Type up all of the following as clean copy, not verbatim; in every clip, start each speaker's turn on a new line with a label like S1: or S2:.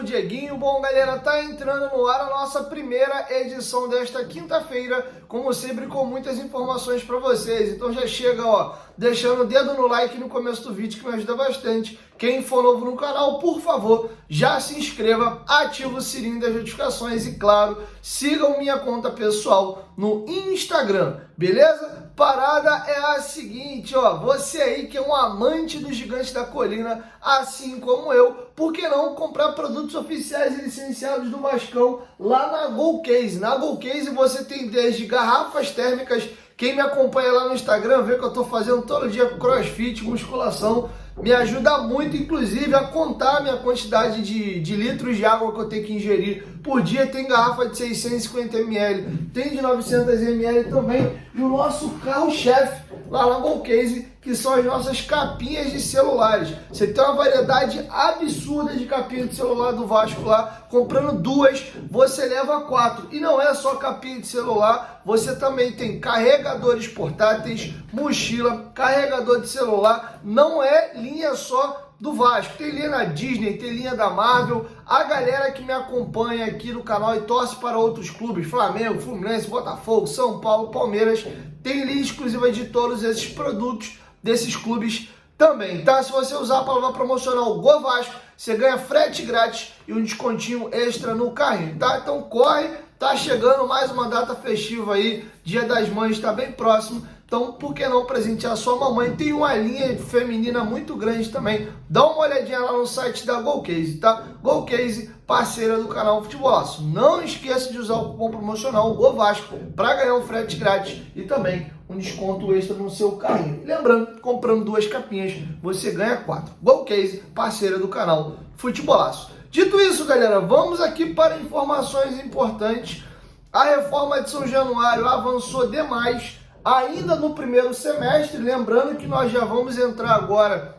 S1: sou o Dieguinho. Bom, galera, tá entrando no ar a nossa primeira edição desta quinta-feira, como sempre, com muitas informações para vocês. Então já chega, ó, deixando o dedo no like no começo do vídeo, que me ajuda bastante. Quem for novo no canal, por favor, já se inscreva, ativa o sininho das notificações e, claro, sigam minha conta pessoal no Instagram, beleza? Parada é a seguinte, ó, você aí que é um amante do Gigante da Colina, assim como eu, por que não comprar produtos oficiais e licenciados do Vascão lá na GoCase? Na GoCase você tem desde garrafas térmicas. Quem me acompanha lá no Instagram vê que eu tô fazendo todo dia crossfit, musculação, me ajuda muito, inclusive, a contar a minha quantidade de litros de água que eu tenho que ingerir por dia. Tem garrafa de 650 ml, tem de 900 ml também. E o nosso carro-chefe lá na GoCase, que são as nossas capinhas de celulares. Você tem uma variedade absurda de capinha de celular do Vasco lá. Comprando duas, você leva 4. E não é só capinha de celular, você também tem carregadores portáteis, mochila, carregador de celular. Não é linha só do Vasco, tem linha da Disney, tem linha da Marvel. A galera que me acompanha aqui no canal e torce para outros clubes, Flamengo, Fluminense, Botafogo, São Paulo, Palmeiras, tem linha exclusiva de todos esses produtos desses clubes também, tá? Se você usar a palavra promocional GOVASCO, você ganha frete grátis e um descontinho extra no carrinho, tá? Então corre, tá chegando mais uma data festiva aí, Dia das Mães tá bem próximo, então por que não presentear sua mamãe? Tem uma linha feminina muito grande também, dá uma olhadinha lá no site da GoCase, tá? GoCase, parceira do canal Futebolaço. Não esqueça de usar o cupom promocional GOVASCO para ganhar um frete grátis e também um desconto extra no seu carrinho. E lembrando, comprando duas capinhas, você ganha 4. GoCase, parceira do canal Futebolaço. Dito isso, galera, vamos aqui para informações importantes. A reforma de São Januário avançou demais ainda no primeiro semestre. Lembrando que nós já vamos entrar agora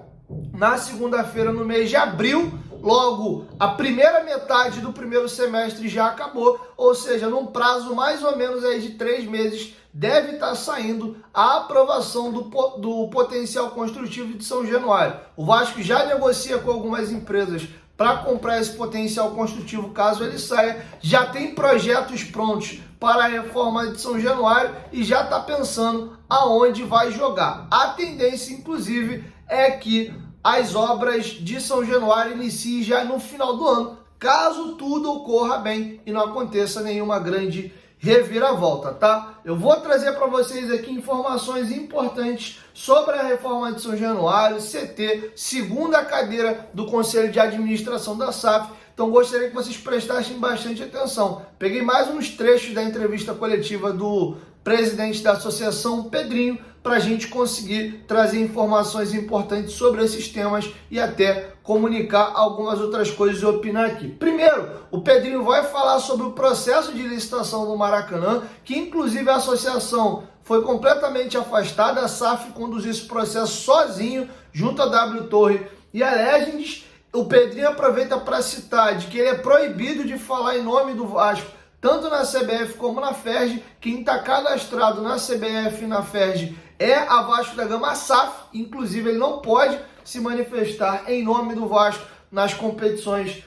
S1: na segunda-feira, no mês de abril. Logo, a primeira metade do primeiro semestre já acabou, ou seja, num prazo mais ou menos aí de 3 meses, deve estar saindo a aprovação do potencial construtivo de São Januário. O Vasco já negocia com algumas empresas para comprar esse potencial construtivo caso ele saia, já tem projetos prontos para a reforma de São Januário e já está pensando aonde vai jogar. A tendência, inclusive, é que as obras de São Januário iniciem já no final do ano, caso tudo ocorra bem e não aconteça nenhuma grande reviravolta, tá? Eu vou trazer para vocês aqui informações importantes sobre a reforma de São Januário, CT, segunda cadeira do Conselho de Administração da SAF. Então gostaria que vocês prestassem bastante atenção. Peguei mais uns trechos da entrevista coletiva do presidente da associação, Pedrinho, para a gente conseguir trazer informações importantes sobre esses temas e até comunicar algumas outras coisas e opinar aqui. Primeiro, o Pedrinho vai falar sobre o processo de licitação do Maracanã, que inclusive a associação foi completamente afastada, a SAF conduziu esse processo sozinho, junto à W Torre e a Legends. O Pedrinho aproveita para citar de que ele é proibido de falar em nome do Vasco, tanto na CBF como na FERJ. Quem está cadastrado na CBF e na FERJ é a Vasco da Gama, a SAF. Inclusive, ele não pode se manifestar em nome do Vasco nas competições,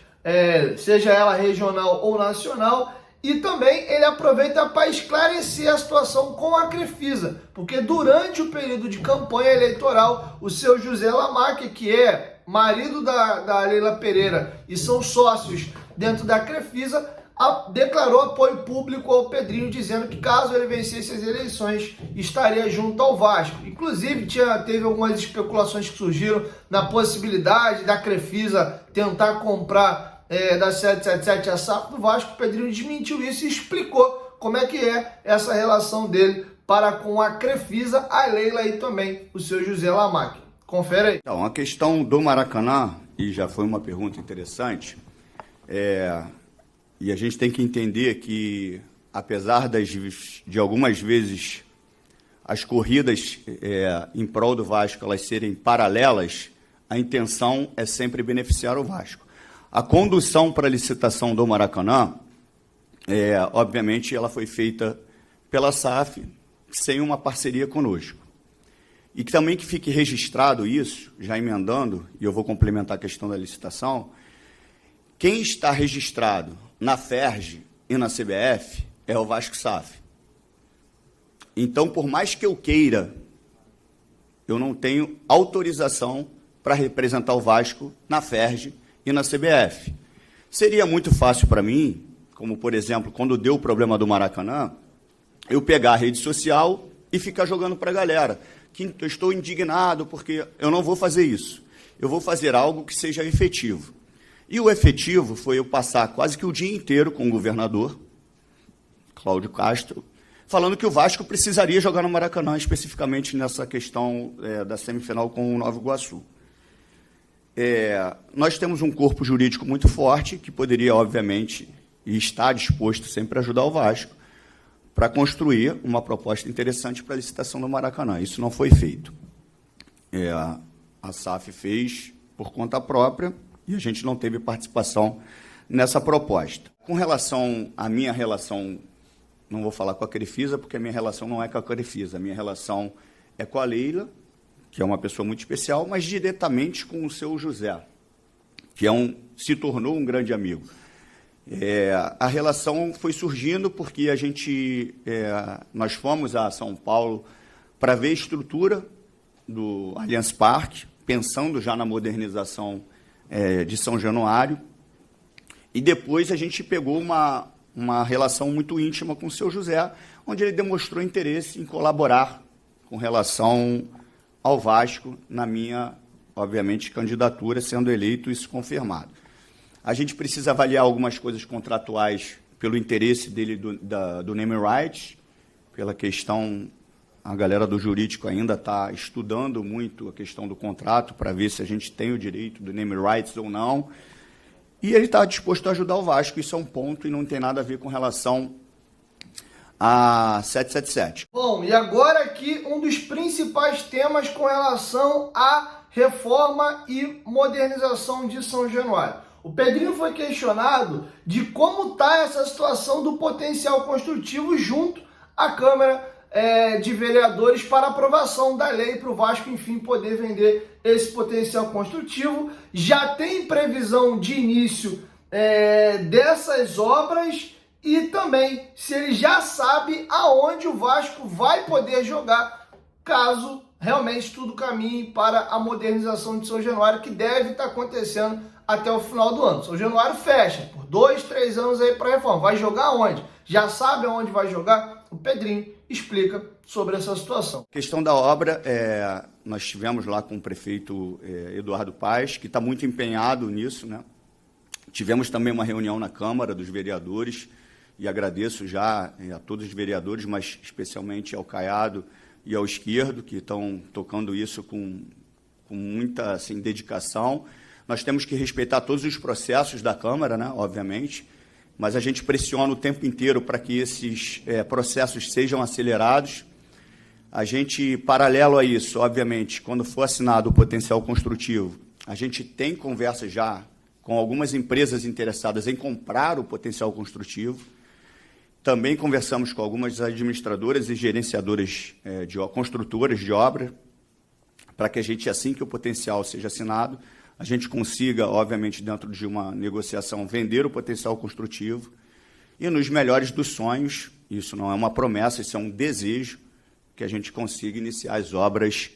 S1: seja ela regional ou nacional. E também ele aproveita para esclarecer a situação com a Crefisa, porque durante o período de campanha eleitoral, o seu José Lamaque, que é marido da Leila Pereira e são sócios dentro da Crefisa, declarou apoio público ao Pedrinho, dizendo que caso ele vencesse as eleições, estaria junto ao Vasco. Inclusive, teve algumas especulações que surgiram na possibilidade da Crefisa tentar comprar da 777 a SAF do Vasco. O Pedrinho desmentiu isso e explicou como é que é essa relação dele para com a Crefisa, a Leila e também o seu José Lamaque. Confere aí.
S2: Então, a questão do Maracanã, e já foi uma pergunta interessante, e a gente tem que entender que, apesar de algumas vezes as corridas em prol do Vasco elas serem paralelas, a intenção é sempre beneficiar o Vasco. A condução para a licitação do Maracanã, obviamente, ela foi feita pela SAF sem uma parceria conosco. E também que fique registrado isso, já emendando, e eu vou complementar a questão da licitação, Quem está registrado na FERJ e na CBF é o Vasco SAF. Então, por mais que eu queira, eu não tenho autorização para representar o Vasco na FERJ e na CBF. Seria muito fácil para mim, como, por exemplo, quando deu o problema do Maracanã, eu pegar a rede social e ficar jogando para a galera que eu estou indignado porque eu não vou fazer isso. Eu vou fazer algo que seja efetivo. E o efetivo foi eu passar quase que o dia inteiro com o governador, Cláudio Castro, falando que o Vasco precisaria jogar no Maracanã, especificamente nessa questão da semifinal com o Nova Iguaçu. Nós temos um corpo jurídico muito forte, que poderia, obviamente, e está disposto sempre a ajudar o Vasco, para construir uma proposta interessante para a licitação do Maracanã. Isso não foi feito. A SAF fez por conta própria e a gente não teve participação nessa proposta. Com relação à minha relação, não vou falar com a Crefisa, porque a minha relação não é com a Crefisa, a minha relação é com a Leila, que é uma pessoa muito especial, mas diretamente com o seu José, que se tornou um grande amigo. A relação foi surgindo porque nós fomos a São Paulo para ver a estrutura do Allianz Parque, pensando já na modernização de São Januário, e depois a gente pegou uma relação muito íntima com o seu José, onde ele demonstrou interesse em colaborar com relação ao Vasco na minha, obviamente, candidatura, sendo eleito isso confirmado. A gente precisa avaliar algumas coisas contratuais pelo interesse dele do name rights, pela questão, a galera do jurídico ainda está estudando muito a questão do contrato para ver se a gente tem o direito do name rights ou não. E ele está disposto a ajudar o Vasco, isso é um ponto e não tem nada a ver com relação a 777.
S1: Bom, e agora aqui um dos principais temas com relação à reforma e modernização de São Januário. O Pedrinho foi questionado de como está essa situação do potencial construtivo junto à Câmara de Vereadores para aprovação da lei para o Vasco, enfim, poder vender esse potencial construtivo. Já tem previsão de início dessas obras e também se ele já sabe aonde o Vasco vai poder jogar caso realmente tudo caminhe para a modernização de São Januário, que deve estar acontecendo até o final do ano. São Januário fecha por 2, 3 anos aí para a reforma. Vai jogar onde? Já sabe aonde vai jogar? O Pedrinho explica sobre essa situação.
S2: Questão da obra, nós estivemos lá com o prefeito Eduardo Paes, que está muito empenhado nisso, né? Tivemos também uma reunião na Câmara dos Vereadores, e agradeço já a todos os vereadores, mas especialmente ao Caiado e ao Esquerdo, que estão tocando isso com muita dedicação. Nós temos que respeitar todos os processos da Câmara, né, obviamente, mas a gente pressiona o tempo inteiro para que esses processos sejam acelerados. A gente, paralelo a isso, obviamente, quando for assinado o potencial construtivo, a gente tem conversa já com algumas empresas interessadas em comprar o potencial construtivo. Também conversamos com algumas administradoras e gerenciadoras, construtoras de obra, para que a gente, assim que o potencial seja assinado, a gente consiga, obviamente, dentro de uma negociação, vender o potencial construtivo. E nos melhores dos sonhos, isso não é uma promessa, isso é um desejo, que a gente consiga iniciar as obras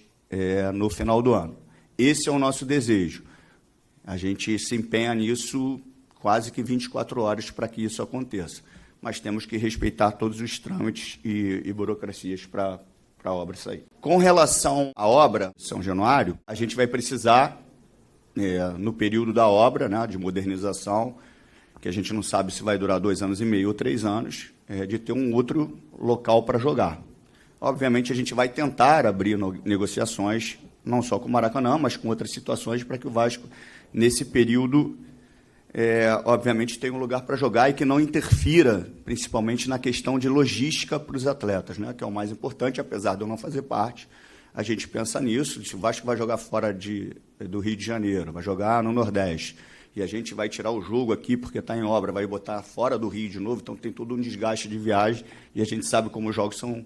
S2: no final do ano. Esse é o nosso desejo. A gente se empenha nisso quase que 24 horas para que isso aconteça. Mas temos que respeitar todos os trâmites e burocracias para a obra sair. Com relação à obra São Januário, a gente vai precisar, no período da obra, né, de modernização, que a gente não sabe se vai durar 2 anos e meio ou 3 anos, de ter um outro local para jogar. Obviamente, a gente vai tentar abrir negociações, não só com o Maracanã, mas com outras situações, para que o Vasco, nesse período, obviamente, tenha um lugar para jogar e que não interfira, principalmente na questão de logística para os atletas, né, que é o mais importante, apesar de eu não fazer parte. A gente pensa nisso, se o Vasco vai jogar fora do Rio de Janeiro, vai jogar no Nordeste, e a gente vai tirar o jogo aqui porque está em obra, vai botar fora do Rio de novo, então tem todo um desgaste de viagem, e a gente sabe como os jogos são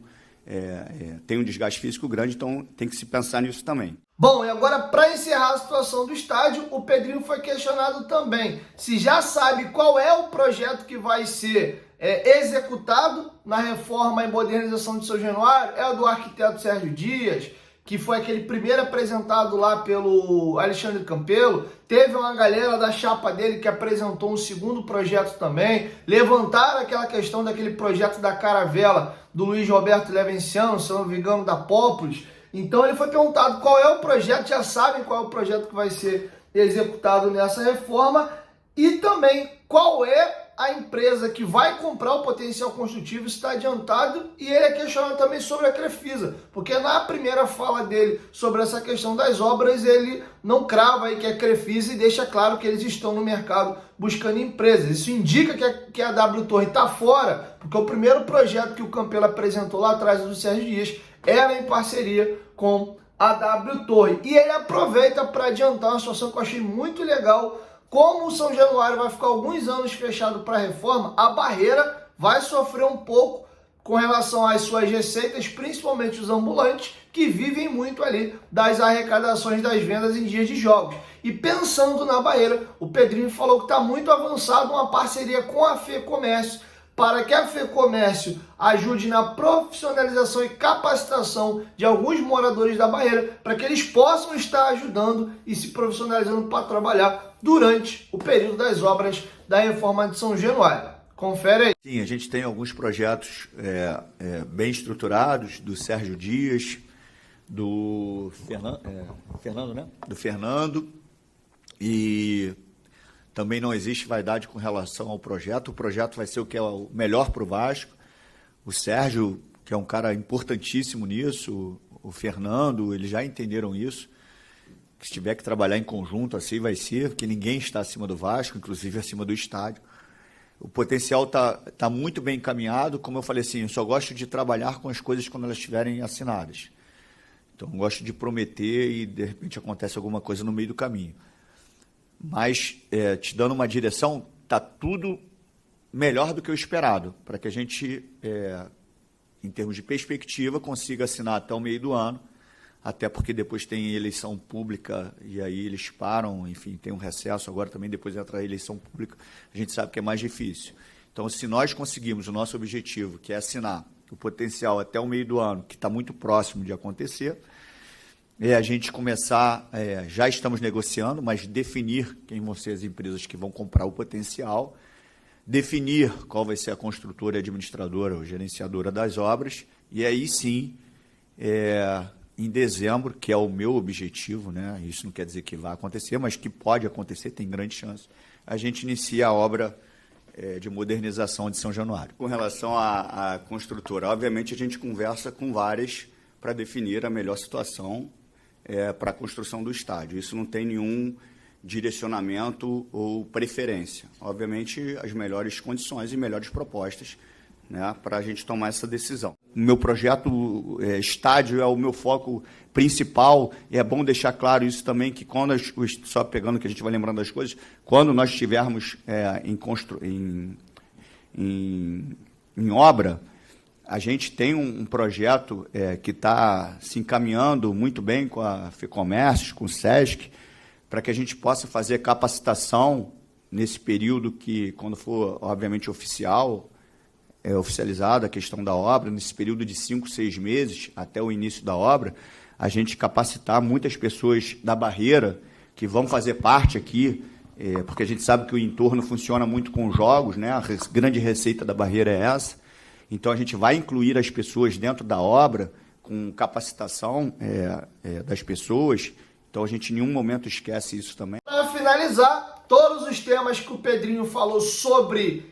S2: tem um desgaste físico grande, então tem que se pensar nisso também.
S1: Bom, e agora para encerrar a situação do estádio, o Pedrinho foi questionado também se já sabe qual é o projeto que vai ser executado na reforma e modernização de São Januário. É o do arquiteto Sérgio Dias, que foi aquele primeiro apresentado lá pelo Alexandre Campelo. Teve uma galera da chapa dele que apresentou um segundo projeto também. Levantaram aquela questão daquele projeto da caravela do Luiz Roberto Levenciano, se não me engano, da Pópolis. Então ele foi perguntado qual é o projeto, já sabem qual é o projeto que vai ser executado nessa reforma e também qual é a empresa que vai comprar o potencial construtivo. Está adiantado, e ele é questionado também sobre a Crefisa, porque na primeira fala dele sobre essa questão das obras, ele não crava aí que é Crefisa e deixa claro que eles estão no mercado buscando empresas. Isso indica que a W Torre está fora, porque o primeiro projeto que o Campelo apresentou lá atrás do Sérgio Dias era em parceria com a W Torre. E ele aproveita para adiantar uma situação que eu achei muito legal. Como o São Januário vai ficar alguns anos fechado para a reforma, a Barreira vai sofrer um pouco com relação às suas receitas, principalmente os ambulantes, que vivem muito ali das arrecadações das vendas em dias de jogos. E pensando na Barreira, o Pedrinho falou que está muito avançado uma parceria com a FEComércio, para que a FEComércio ajude na profissionalização e capacitação de alguns moradores da Barreira, para que eles possam estar ajudando e se profissionalizando para trabalhar durante o período das obras da reforma de São Januário. Confere aí.
S2: Sim, a gente tem alguns projetos bem estruturados, do Sérgio Dias, do Fernando, né? Do Fernando, e também não existe vaidade com relação ao projeto. O projeto vai ser o que é o melhor para o Vasco. O Sérgio, que é um cara importantíssimo nisso, o Fernando, eles já entenderam isso. Que se tiver que trabalhar em conjunto, assim vai ser, porque ninguém está acima do Vasco, inclusive acima do estádio. O potencial tá muito bem encaminhado. Como eu falei assim, eu só gosto de trabalhar com as coisas quando elas estiverem assinadas. Então, eu gosto de prometer e, de repente, acontece alguma coisa no meio do caminho. Mas, te dando uma direção, está tudo melhor do que o esperado, para que a gente, em termos de perspectiva, consiga assinar até o meio do ano, até porque depois tem eleição pública e aí eles param, enfim, tem um recesso, agora também depois entra a eleição pública, a gente sabe que é mais difícil. Então, se nós conseguirmos o nosso objetivo, que é assinar o potencial até o meio do ano, que está muito próximo de acontecer, a gente começar, já estamos negociando, mas definir quem vão ser as empresas que vão comprar o potencial, definir qual vai ser a construtora, administradora ou gerenciadora das obras, e aí sim, em dezembro, que é o meu objetivo, né? Isso não quer dizer que vai acontecer, mas que pode acontecer, tem grande chance, a gente inicia a obra de modernização de São Januário. Com relação à construtora, obviamente a gente conversa com várias para definir a melhor situação para a construção do estádio. Isso não tem nenhum direcionamento ou preferência. Obviamente, as melhores condições e melhores propostas, né, para a gente tomar essa decisão. O meu projeto estádio é o meu foco principal, e é bom deixar claro isso também, que quando, só pegando que a gente vai lembrando das coisas, quando nós estivermos em obra, a gente tem um projeto que está se encaminhando muito bem com a FEComércio, com o SESC, para que a gente possa fazer capacitação nesse período que, quando for, obviamente, oficializada a questão da obra, nesse período de 5, 6 meses, até o início da obra, a gente capacitar muitas pessoas da Barreira que vão fazer parte aqui, porque a gente sabe que o entorno funciona muito com jogos, né? A grande receita da Barreira é essa. Então, a gente vai incluir as pessoas dentro da obra com capacitação das pessoas. Então, a gente em nenhum momento esquece isso também.
S1: Para finalizar, todos os temas que o Pedrinho falou sobre,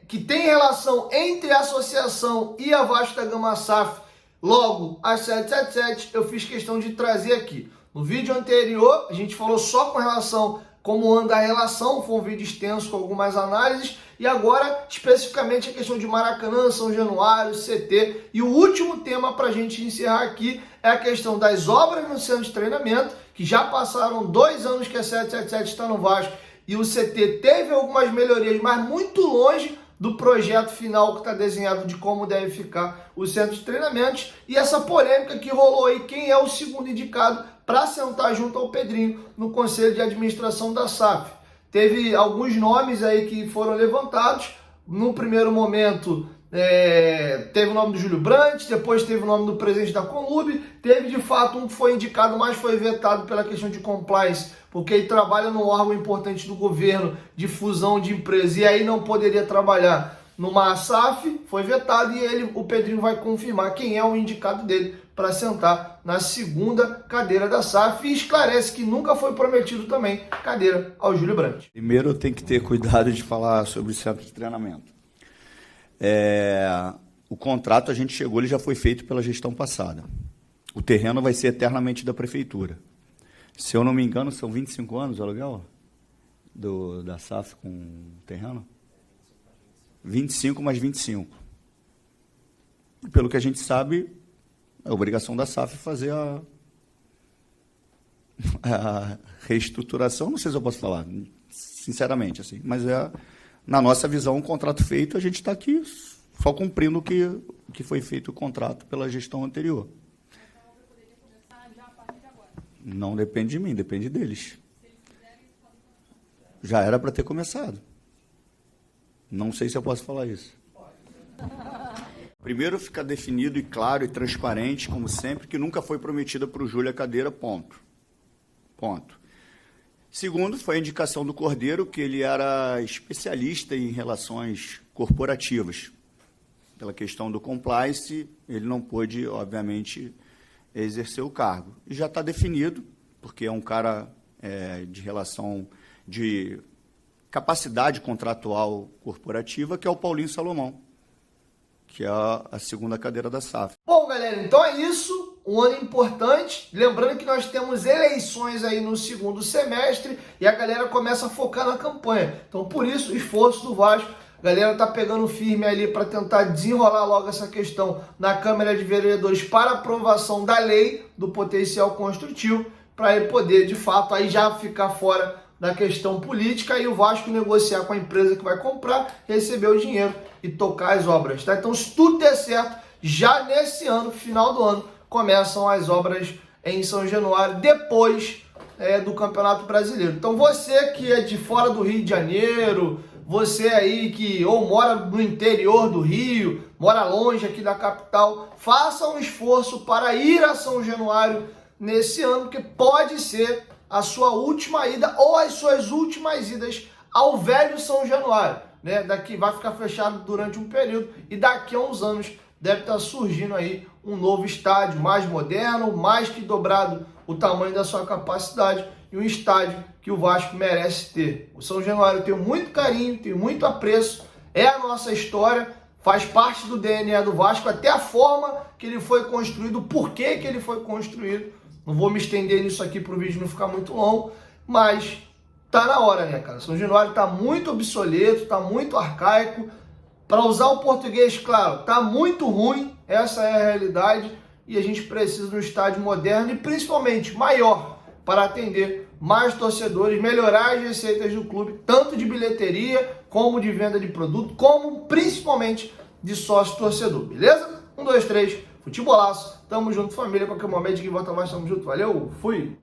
S1: que tem relação entre a associação e a Vasco da Gama SAF, logo às 7h77, eu fiz questão de trazer aqui. No vídeo anterior, a gente falou só com relação como anda a relação, foi um vídeo extenso com algumas análises, e agora, especificamente, a questão de Maracanã, São Januário, CT, e o último tema para a gente encerrar aqui é a questão das obras no centro de treinamento, que já passaram 2 anos que a 777 está no Vasco, e o CT teve algumas melhorias, mas muito longe do projeto final que está desenhado de como deve ficar o centro de treinamentos e essa polêmica que rolou aí, quem é o segundo indicado para sentar junto ao Pedrinho no Conselho de Administração da SAF. Teve alguns nomes aí que foram levantados. No primeiro momento, teve o nome do Júlio Brandt, depois teve o nome do presidente da Conlub, teve de fato um que foi indicado, mas foi vetado pela questão de compliance, porque ele trabalha num órgão importante do governo de fusão de empresas e aí não poderia trabalhar numa SAF, foi vetado e o Pedrinho vai confirmar quem é o indicado dele para sentar na segunda cadeira da SAF e esclarece que nunca foi prometido também cadeira ao Júlio Brandt.
S2: Primeiro eu tenho que ter cuidado de falar sobre o centro de treinamento. O contrato, a gente chegou, ele já foi feito pela gestão passada. O terreno vai ser eternamente da prefeitura. Se eu não me engano, são 25 anos o aluguel da SAF com o terreno? 25 mais 25. E pelo que a gente sabe, é obrigação da SAF fazer a reestruturação, não sei se eu posso falar, sinceramente, assim, mas na nossa visão, um contrato feito, a gente está aqui só cumprindo o que foi feito o contrato pela gestão anterior.
S3: Então, você poderia começar já a partir de agora?
S2: Não depende de mim, depende deles. Se eles quiserem, eles podem começar. Já era para ter começado. Não sei se eu posso falar isso. Primeiro, fica definido e claro e transparente, como sempre, que nunca foi prometida para o Júlio a cadeira, ponto. Ponto. Segundo, foi a indicação do Cordeiro, que ele era especialista em relações corporativas. Pela questão do compliance, ele não pôde, obviamente, exercer o cargo. E já está definido, porque é um cara de relação de capacidade contratual corporativa, que é o Paulinho Salomão, que é a segunda cadeira da SAF.
S1: Bom, galera, então é isso. Um ano importante. Lembrando que nós temos eleições aí no segundo semestre e a galera começa a focar na campanha. Então, por isso, o esforço do Vasco. A galera tá pegando firme ali para tentar desenrolar logo essa questão na Câmara de Vereadores para aprovação da lei do potencial construtivo, para ele poder, de fato, aí já ficar fora da questão política e o Vasco negociar com a empresa que vai comprar, receber o dinheiro e tocar as obras, tá? Então, se tudo der certo, já nesse ano, final do ano, começam as obras em São Januário, depois do Campeonato Brasileiro. Então, você que é de fora do Rio de Janeiro, você aí que ou mora no interior do Rio, mora longe aqui da capital, faça um esforço para ir a São Januário nesse ano, porque pode ser a sua última ida ou as suas últimas idas ao velho São Januário, né? Daqui vai ficar fechado durante um período e daqui a uns anos deve estar surgindo aí um novo estádio mais moderno, mais que dobrado o tamanho da sua capacidade e um estádio que o Vasco merece ter. O São Januário tem muito carinho, tem muito apreço, é a nossa história, faz parte do DNA do Vasco, até a forma que ele foi construído, o porquê que ele foi construído. Não vou me estender nisso aqui para o vídeo não ficar muito longo, mas tá na hora, né, cara? São Januário tá muito obsoleto, tá muito arcaico. Para usar o português, claro, tá muito ruim, essa é a realidade, e a gente precisa de um estádio moderno e principalmente maior para atender mais torcedores, melhorar as receitas do clube, tanto de bilheteria, como de venda de produto, como principalmente de sócio torcedor, beleza? 1, 2, 3, futebolaço, tamo junto família, qualquer momento que volta mais, tamo junto, valeu, fui!